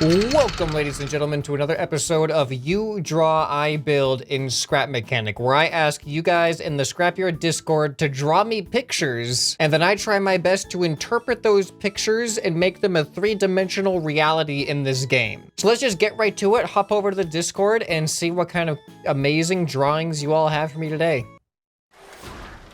Welcome, ladies and gentlemen, to another episode of You Draw, I Build in Scrap Mechanic, where I ask you guys in the Scrapyard Discord to draw me pictures, and then I try my best to interpret those pictures and make them a three-dimensional reality in this game. So let's just get right to it, hop over to the Discord, and see what kind of amazing drawings you all have for me today.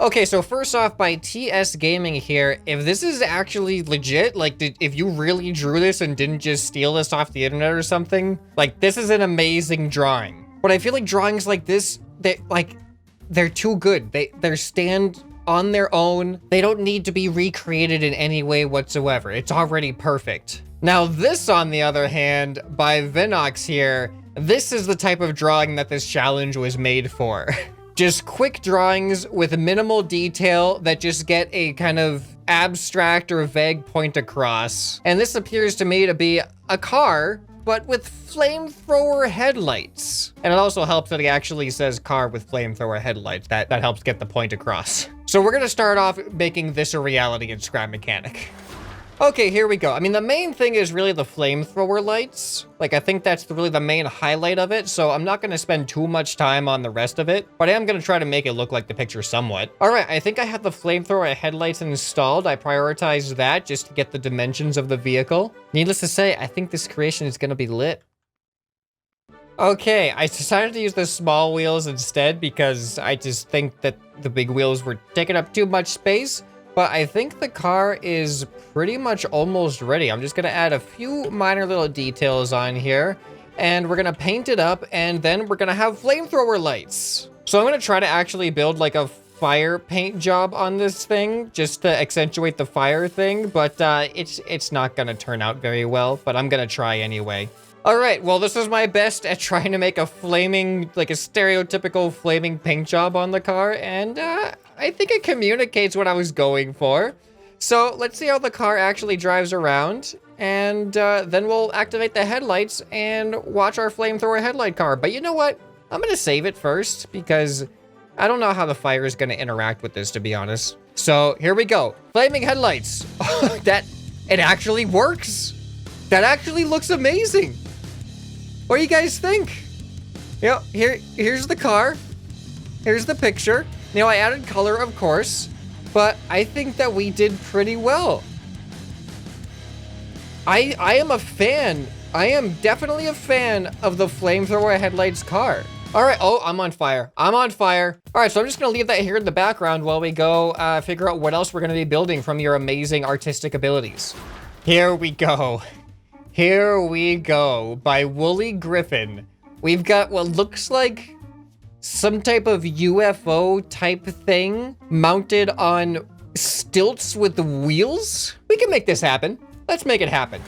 Okay, so first off, by TS Gaming here, if this is actually legit, like, if you really drew this and didn't just steal this off the internet or something, like, this is an amazing drawing. But I feel like drawings like this, they're too good. They stand on their own. They don't need to be recreated in any way whatsoever. It's already perfect. Now, this, on the other hand, by Vinox here, this is the type of drawing that this challenge was made for. Just quick drawings with minimal detail that just get a kind of abstract or vague point across. And this appears to me to be a car, but with flamethrower headlights. And it also helps that he actually says car with flamethrower headlights. That helps get the point across. So we're gonna start off making this a reality in Scrap Mechanic. Okay, here we go. I mean, the main thing is really the flamethrower lights. Like, I think that's really the main highlight of it, so I'm not gonna spend too much time on the rest of it, but I am gonna try to make it look like the picture somewhat. All right, I think I have the flamethrower headlights installed. I prioritized that just to get the dimensions of the vehicle. Needless to say, I think this creation is gonna be lit. Okay, I decided to use the small wheels instead because I just think that the big wheels were taking up too much space. But I think the car is pretty much almost ready. I'm just gonna add a few minor little details on here, and we're gonna paint it up, and then we're gonna have flamethrower lights. So I'm gonna try to actually build like a fire paint job on this thing, just to accentuate the fire thing, but it's not gonna turn out very well, but I'm gonna try anyway. All right, well, this is my best at trying to make a flaming, like a stereotypical flaming paint job on the car, and I think it communicates what I was going for. So let's see how the car actually drives around, and then we'll activate the headlights and watch our flamethrower headlight car. But you know what? I'm gonna save it first because I don't know how the fire is gonna interact with this, to be honest. So here we go. Flaming headlights. It actually works. That actually looks amazing. What do you guys think? You know, here's the car. Here's the picture. You know, I added color, of course, but I think that we did pretty well. I am a fan. I am definitely a fan of the flamethrower headlights car. All right, oh, I'm on fire. I'm on fire. All right, so I'm just gonna leave that here in the background while we go figure out what else we're gonna be building from your amazing artistic abilities. Here we go. Here we go. By Woolly Griffin, we've got what looks like some type of UFO type thing mounted on stilts with wheels. We can make this happen. Let's make it happen.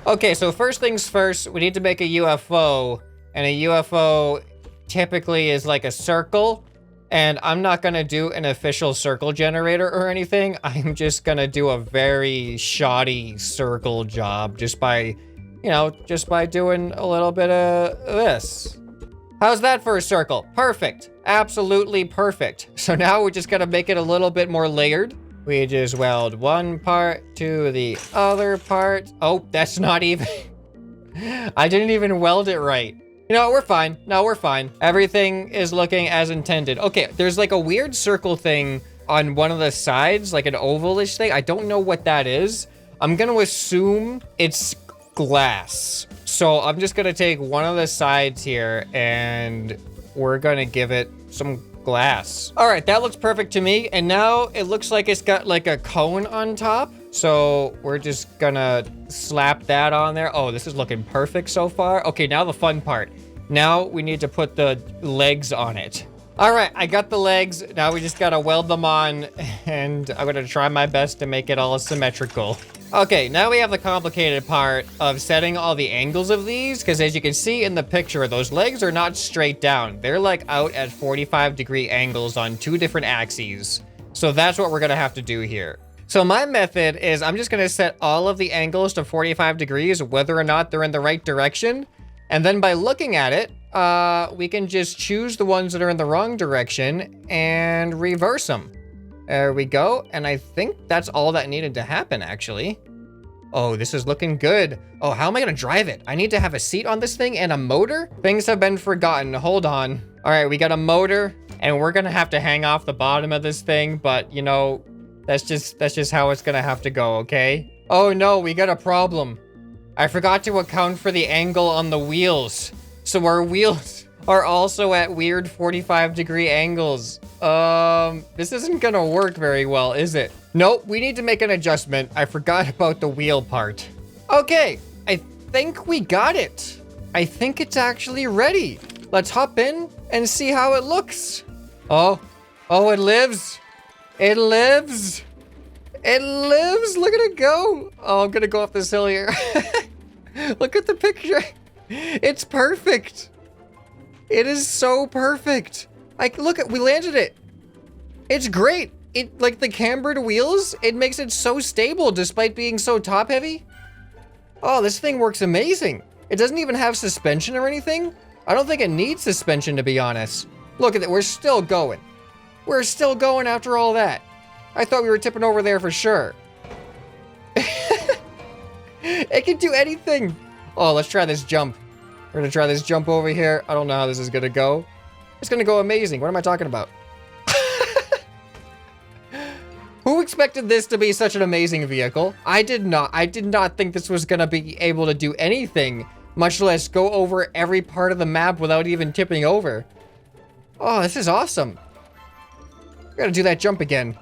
Okay, so first things first, we need to make a UFO, and a UFO typically is like a circle, and I'm not gonna do an official circle generator or anything. I'm just gonna do a very shoddy circle job just by, you know, just by doing a little bit of this. How's that for a circle? Perfect. Absolutely perfect. So now we're just gonna make it a little bit more layered. We just weld one part to the other part. Oh, that's not even... I didn't even weld it right. You know, we're fine. No, we're fine. Everything is looking as intended. Okay, there's like a weird circle thing on one of the sides, like an ovalish thing. I don't know what that is. I'm gonna assume it's glass. So I'm just gonna take one of the sides here and we're gonna give it some glass. All right, that looks perfect to me. And now it looks like it's got like a cone on top. So we're just gonna slap that on there. Oh, this is looking perfect so far. Okay, now the fun part. Now we need to put the legs on it. All right, I got the legs. Now we just gotta weld them on, and I'm gonna try my best to make it all symmetrical. Okay, now we have the complicated part of setting all the angles of these, because as you can see in the picture, those legs are not straight down. They're like out at 45-degree angles on two different axes. So that's what we're gonna have to do here. So my method is I'm just gonna set all of the angles to 45 degrees, whether or not they're in the right direction. And then by looking at it, we can just choose the ones that are in the wrong direction and reverse them. There we go. And I think that's all that needed to happen, actually. Oh, this is looking good. Oh, how am I gonna drive it? I need to have a seat on this thing and a motor? Things have been forgotten. Hold on. All right, we got a motor and we're gonna have to hang off the bottom of this thing, but you know, that's just how it's gonna have to go, okay? Oh no, we got a problem. I forgot to account for the angle on the wheels. So our wheels are also at weird 45-degree angles. This isn't gonna work very well, is it? Nope, we need to make an adjustment. I forgot about the wheel part. Okay, I think we got it. I think it's actually ready. Let's hop in and see how it looks. Oh, it lives. It lives. It lives. Look at it go. Oh, I'm gonna go up this hill here. Look at the picture. It's perfect. It is so perfect. Like, look at, we landed it. It's great. It, like the cambered wheels, it makes it so stable despite being so top heavy. Oh, this thing works amazing. It doesn't even have suspension or anything. I don't think it needs suspension, to be honest. Look at it, we're still going. We're still going after all that. I thought we were tipping over there for sure. It can do anything. Oh, let's try this jump. We're gonna try this jump over here. I don't know how this is gonna go. It's gonna go amazing. What am I talking about? Who expected this to be such an amazing vehicle? I did not. I did not think this was gonna be able to do anything, much less go over every part of the map without even tipping over. Oh, this is awesome. We're gonna do that jump again.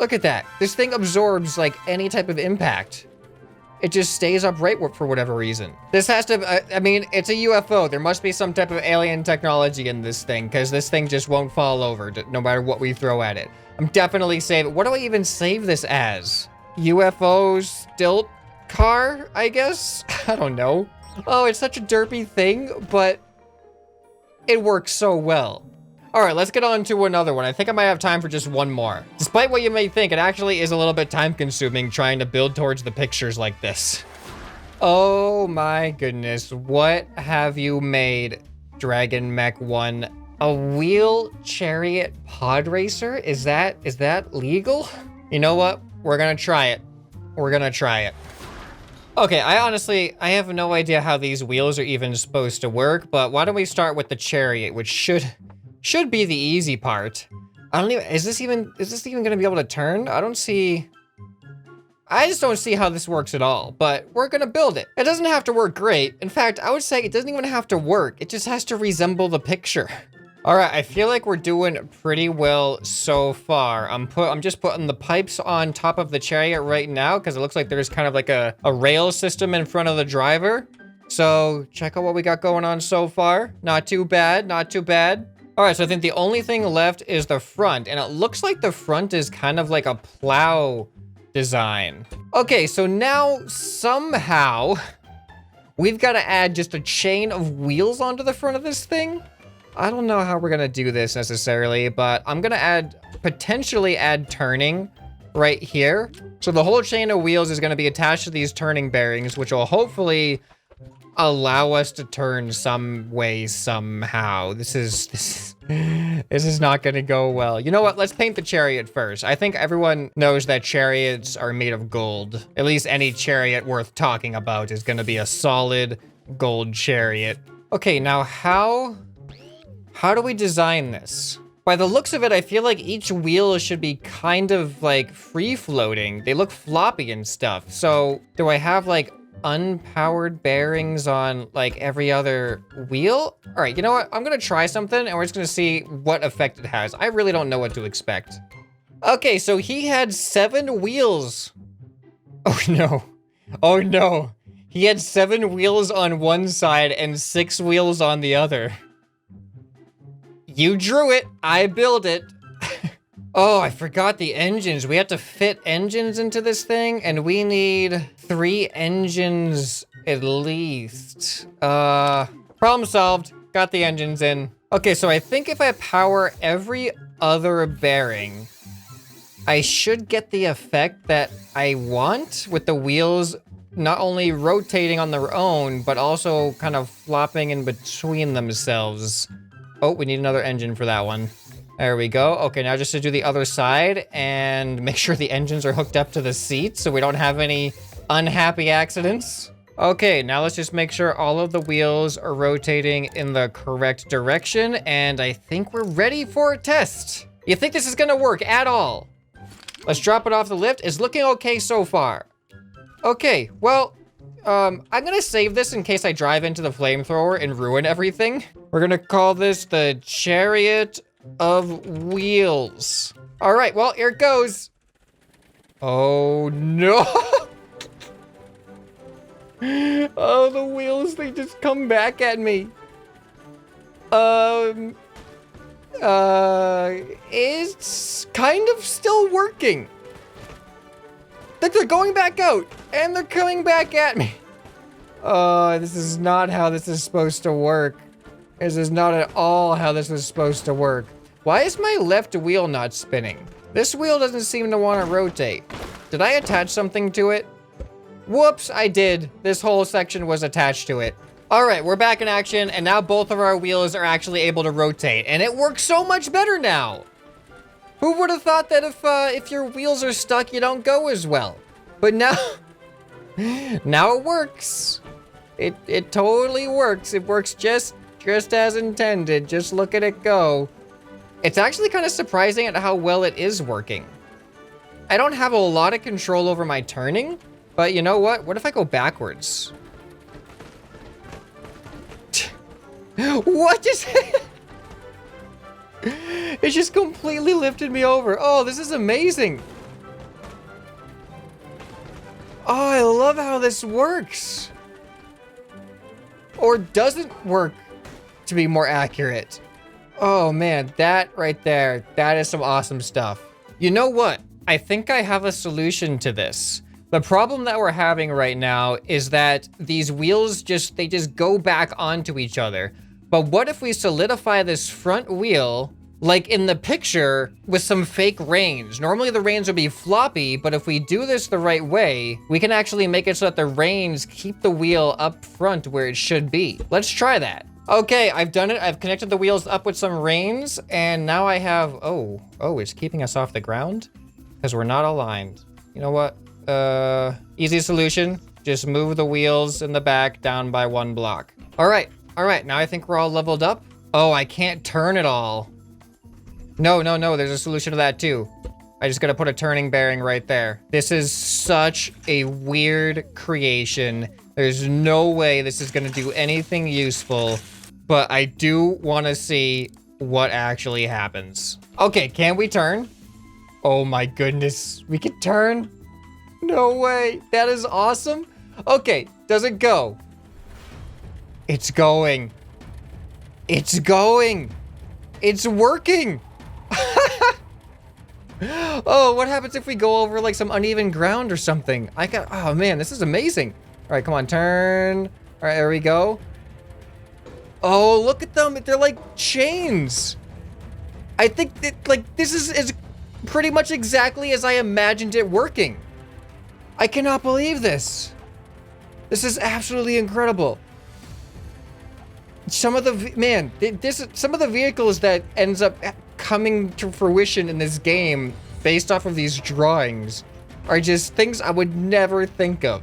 Look at that. This thing absorbs like any type of impact. It just stays upright for whatever reason. This has to, I mean, it's a UFO. There must be some type of alien technology in this thing, because this thing just won't fall over no matter what we throw at it. I'm definitely saving. What do I even save this as? UFO stilt car, I guess? I don't know. Oh, it's such a derpy thing, but it works so well. All right, let's get on to another one. I think I might have time for just one more. Despite what you may think, it actually is a little bit time consuming trying to build towards the pictures like this. Oh my goodness, what have you made, Dragon Mech 1? A wheel chariot pod racer? Is that legal? You know what? We're gonna try it. We're gonna try it. Okay, I have no idea how these wheels are even supposed to work, but why don't we start with the chariot, which should be the easy part. I don't even, is this even gonna be able to turn? I just don't see how this works at all, but we're gonna build it. It doesn't have to work great. In fact, I would say it doesn't even have to work. It just has to resemble the picture. All right, I feel like we're doing pretty well so far. I'm just putting the pipes on top of the chariot right now because it looks like there's kind of like a rail system in front of the driver. So check out what we got going on so far. Not too bad, not too bad. All right, so I think the only thing left is the front, and it looks like the front is kind of like a plow design. Okay, so now somehow we've got to add just a chain of wheels onto the front of this thing. I don't know how we're gonna do this necessarily, but I'm gonna potentially add turning right here. So the whole chain of wheels is gonna be attached to these turning bearings, which will hopefully allow us to turn some way somehow. This is not gonna go well. You know what? Let's paint the chariot first. I think everyone knows that chariots are made of gold. At least any chariot worth talking about is gonna be a solid gold chariot. Okay, now how do we design this? By the looks of it, I feel like each wheel should be kind of like free floating. They look floppy and stuff. So do I have like unpowered bearings on like every other wheel? All right, you know what? I'm gonna try something and we're just gonna see what effect it has. I really don't know what to expect. Okay, so he had 7 wheels. Oh no. Oh no. He had 7 wheels on one side and 6 wheels on the other. You drew it, I built it. Oh, I forgot the engines. We have to fit engines into this thing, and we need 3 engines at least. Problem solved. Got the engines in. Okay, so I think if I power every other bearing, I should get the effect that I want with the wheels not only rotating on their own, but also kind of flopping in between themselves. Oh, we need another engine for that one. There we go. Okay, now just to do the other side and make sure the engines are hooked up to the seats so we don't have any unhappy accidents. Okay, now let's just make sure all of the wheels are rotating in the correct direction, and I think we're ready for a test. You think this is gonna work at all? Let's drop it off the lift. It's looking okay so far. Okay, well, I'm gonna save this in case I drive into the flamethrower and ruin everything. We're gonna call this the Chariot of Wheels. All right, well, here it goes. Oh no. Oh, the wheels, they just come back at me. It's kind of still working. They're going back out, and they're coming back at me. Oh, this is not how this is supposed to work. This is not at all how this is supposed to work. Why is my left wheel not spinning? This wheel doesn't seem to want to rotate. Did I attach something to it? Whoops, I did. This whole section was attached to it. All right, we're back in action, and now both of our wheels are actually able to rotate, and it works so much better now. Who would have thought that if your wheels are stuck, you don't go as well? But now, now it works. It totally works. It works just as intended. Just look at it go. It's actually kind of surprising at how well it is working. I don't have a lot of control over my turning, but you know what? What if I go backwards? What just... It just completely lifted me over. Oh, this is amazing. Oh, I love how this works. Or doesn't work, to be more accurate. Oh man, that right there, that is some awesome stuff. You know what? I think I have a solution to this. The problem that we're having right now is that these wheels they just go back onto each other. But what if we solidify this front wheel, like in the picture, with some fake reins? Normally the reins would be floppy, but if we do this the right way, we can actually make it so that the reins keep the wheel up front where it should be. Let's try that. Okay, I've done it. I've connected the wheels up with some reins, and now I have, oh, it's keeping us off the ground because we're not aligned. You know what? Easy solution. Just move the wheels in the back down by 1 block. All right, now I think we're all leveled up. Oh, I can't turn it all. No, there's a solution to that too. I just gotta put a turning bearing right there. This is such a weird creation. There's no way this is gonna do anything useful, but I do wanna see what actually happens. Okay, can we turn? Oh my goodness, we can turn? No way, that is awesome. Okay, does it go? It's going. It's going. It's working. Oh, what happens if we go over like some uneven ground or something? Oh man, this is amazing. All right, come on, turn. All right, there we go. Oh, look at them. They're like chains. I think that like this is pretty much exactly as I imagined it working. I cannot believe this. This is absolutely incredible. Some of the, some of the vehicles that ends up coming to fruition in this game based off of these drawings are just things I would never think of.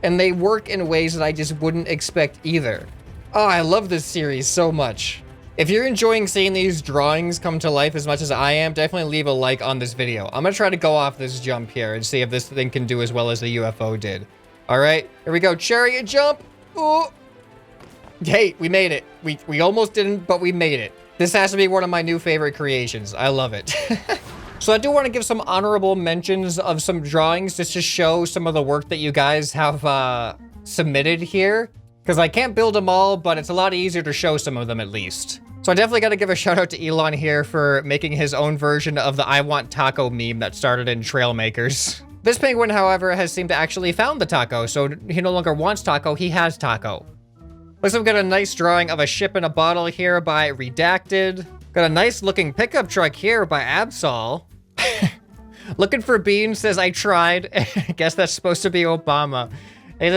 And they work in ways that I just wouldn't expect either. Oh, I love this series so much. If you're enjoying seeing these drawings come to life as much as I am, definitely leave a like on this video. I'm gonna try to go off this jump here and see if this thing can do as well as the UFO did. All right, here we go, Chariot jump. Oh. Hey, we made it. We almost didn't, but we made it. This has to be one of my new favorite creations. I love it. So I do want to give some honorable mentions of some drawings just to show some of the work that you guys have submitted here. Because I can't build them all, but it's a lot easier to show some of them at least. So I definitely got to give a shout out to Elon here for making his own version of the I want taco meme that started in Trailmakers. This penguin, however, has seemed to actually found the taco, so he no longer wants taco, he has taco. Looks like we've got a nice drawing of a ship in a bottle here by Redacted. Got a nice looking pickup truck here by Absol. Looking for Bean says, I tried. I guess that's supposed to be Obama. He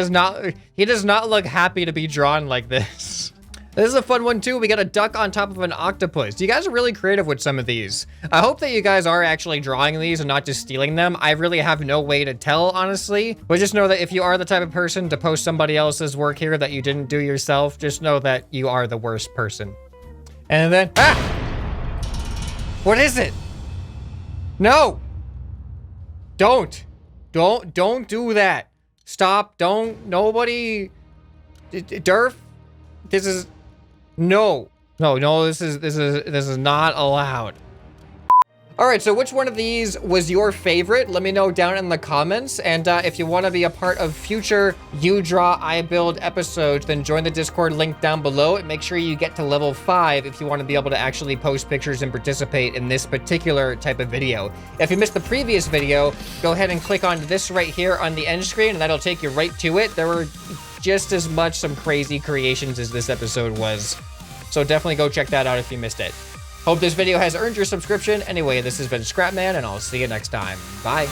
does not look happy to be drawn like this. This is a fun one too. We got a duck on top of an octopus. You guys are really creative with some of these. I hope that you guys are actually drawing these and not just stealing them. I really have no way to tell, honestly. But just know that if you are the type of person to post somebody else's work here that you didn't do yourself, just know that you are the worst person. And then, ah! What is it? No! Don't do that. Stop, nobody, Durf, this is, no, this is not allowed. All right, so which one of these was your favorite? Let me know down in the comments. And if you want to be a part of future You Draw, I Build episodes, then join the Discord link down below and make sure you get to level 5 if you want to be able to actually post pictures and participate in this particular type of video. If you missed the previous video, go ahead and click on this right here on the end screen and that'll take you right to it. There were just as much some crazy creations as this episode was. So definitely go check that out if you missed it. Hope this video has earned your subscription. Anyway, this has been ScrapMan, and I'll see you next time. Bye.